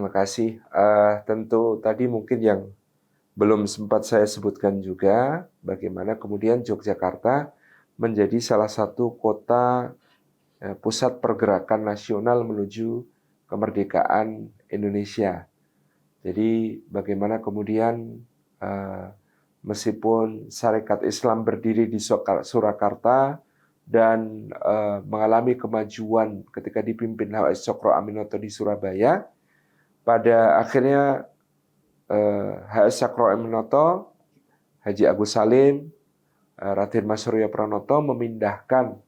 terima kasih. Tentu tadi mungkin yang belum sempat saya sebutkan juga, bagaimana kemudian Yogyakarta menjadi salah satu kota pusat pergerakan nasional menuju kemerdekaan Indonesia. Jadi bagaimana kemudian meskipun Sarekat Islam berdiri di Surakarta dan mengalami kemajuan ketika dipimpin H.S. Cokro Aminoto di Surabaya, pada akhirnya H.S. Cokro Aminoto, Haji Agus Salim, Raden Mas Suryo Pranoto memindahkan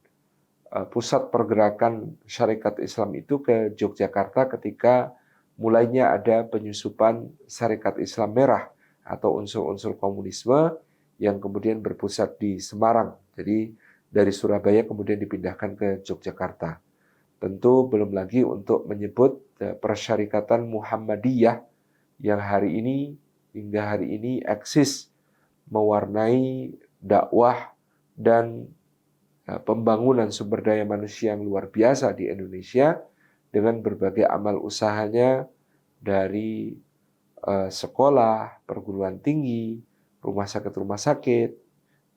pusat pergerakan syarikat Islam itu ke Yogyakarta ketika mulainya ada penyusupan Syarikat Islam Merah atau unsur-unsur komunisme yang kemudian berpusat di Semarang. Jadi dari Surabaya kemudian dipindahkan ke Yogyakarta. Tentu belum lagi untuk menyebut Persyarikatan Muhammadiyah yang hingga hari ini eksis mewarnai dakwah dan pembangunan sumber daya manusia yang luar biasa di Indonesia dengan berbagai amal usahanya dari sekolah, perguruan tinggi, rumah sakit,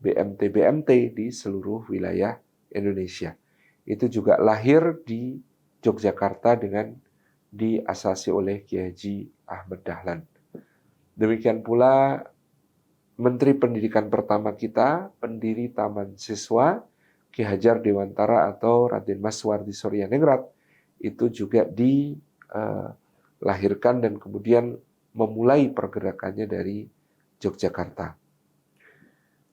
BMT di seluruh wilayah Indonesia. Itu juga lahir di Yogyakarta dengan diasasi oleh Kiai Haji Ahmad Dahlan. Demikian pula Menteri Pendidikan pertama kita, pendiri Taman Siswa, Ki Hajar Dewantara atau Raden Mas Wardi Soryaningrat, itu juga dilahirkan dan kemudian memulai pergerakannya dari Yogyakarta.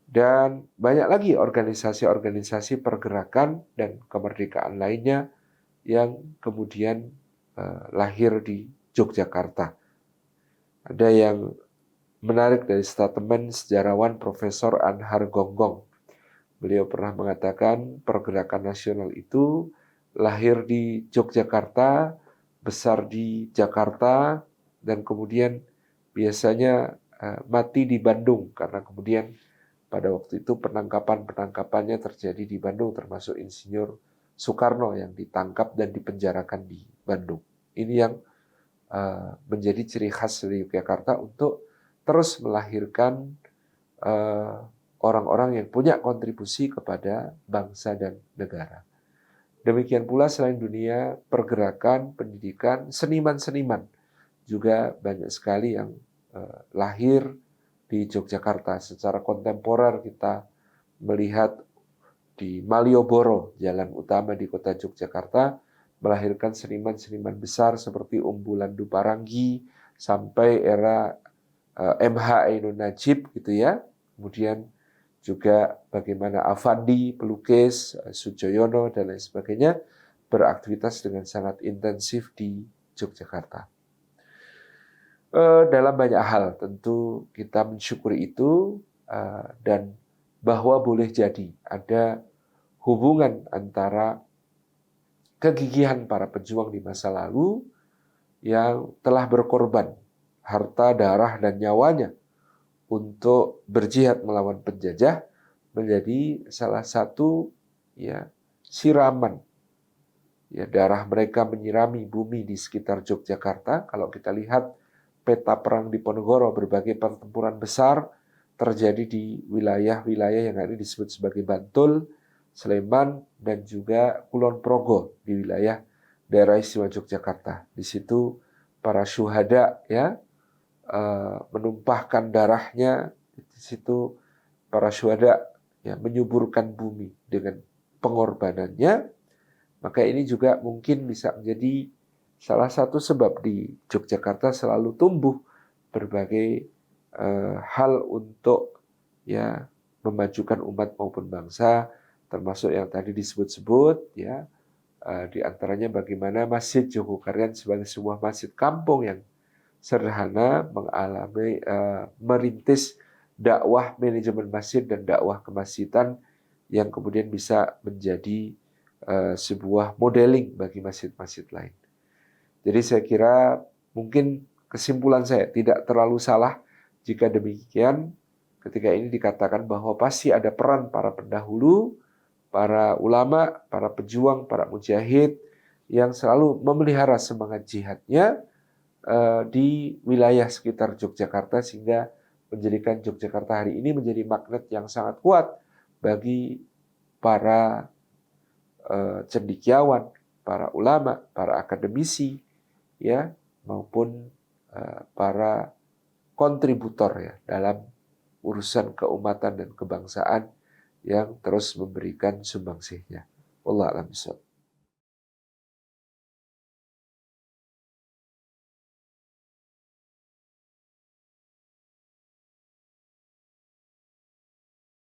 Dan banyak lagi organisasi-organisasi pergerakan dan kemerdekaan lainnya yang kemudian lahir di Yogyakarta. Ada yang menarik dari statement sejarawan Profesor Anhar Gonggong. Beliau pernah mengatakan pergerakan nasional itu lahir di Yogyakarta, besar di Jakarta, dan kemudian biasanya mati di Bandung karena kemudian pada waktu itu penangkapannya terjadi di Bandung, termasuk Insinyur Soekarno yang ditangkap dan dipenjarakan di Bandung. Ini yang menjadi ciri khas dari Yogyakarta untuk terus melahirkan orang-orang yang punya kontribusi kepada bangsa dan negara. Demikian pula selain dunia pergerakan, pendidikan, seniman-seniman juga banyak sekali yang lahir di Yogyakarta. Secara kontemporer kita melihat di Malioboro, jalan utama di kota Yogyakarta, melahirkan seniman-seniman besar seperti Umbulan Duparanggi sampai era MH Ainun Najib gitu ya. Kemudian juga bagaimana Avandi, pelukis, Sujoyono dan lain sebagainya beraktivitas dengan sangat intensif di Yogyakarta. Dalam banyak hal tentu kita mensyukuri itu dan bahwa boleh jadi ada hubungan antara kegigihan para pejuang di masa lalu yang telah berkorban harta, darah, dan nyawanya untuk berjihad melawan penjajah menjadi salah satu siraman. Darah mereka menyirami bumi di sekitar Yogyakarta. Kalau kita lihat peta perang di Ponorogo, berbagai pertempuran besar terjadi di wilayah-wilayah yang hari ini disebut sebagai Bantul, Sleman, dan juga Kulon Progo di wilayah daerah istimewa Yogyakarta. Di situ para syuhada menumpahkan darahnya. Di situ para syuhada menyuburkan bumi dengan pengorbanannya. Maka ini juga mungkin bisa menjadi salah satu sebab di Yogyakarta selalu tumbuh berbagai hal untuk memajukan umat maupun bangsa, termasuk yang tadi disebut-sebut di antaranya bagaimana Masjid Jogokarian sebagai sebuah masjid kampung yang sederhana merintis dakwah manajemen masjid dan dakwah kemasjidan yang kemudian bisa menjadi sebuah modeling bagi masjid-masjid lain. Jadi saya kira mungkin kesimpulan saya tidak terlalu salah jika demikian ketika ini dikatakan bahwa pasti ada peran para pendahulu, para ulama, para pejuang, para mujahid yang selalu memelihara semangat jihadnya di wilayah sekitar Yogyakarta sehingga menjadikan Yogyakarta hari ini menjadi magnet yang sangat kuat bagi para cendekiawan, para ulama, para akademisi, ya, maupun para kontributor ya dalam urusan keumatan dan kebangsaan yang terus memberikan sumbangsihnya. Wallahu a'lam bishawab.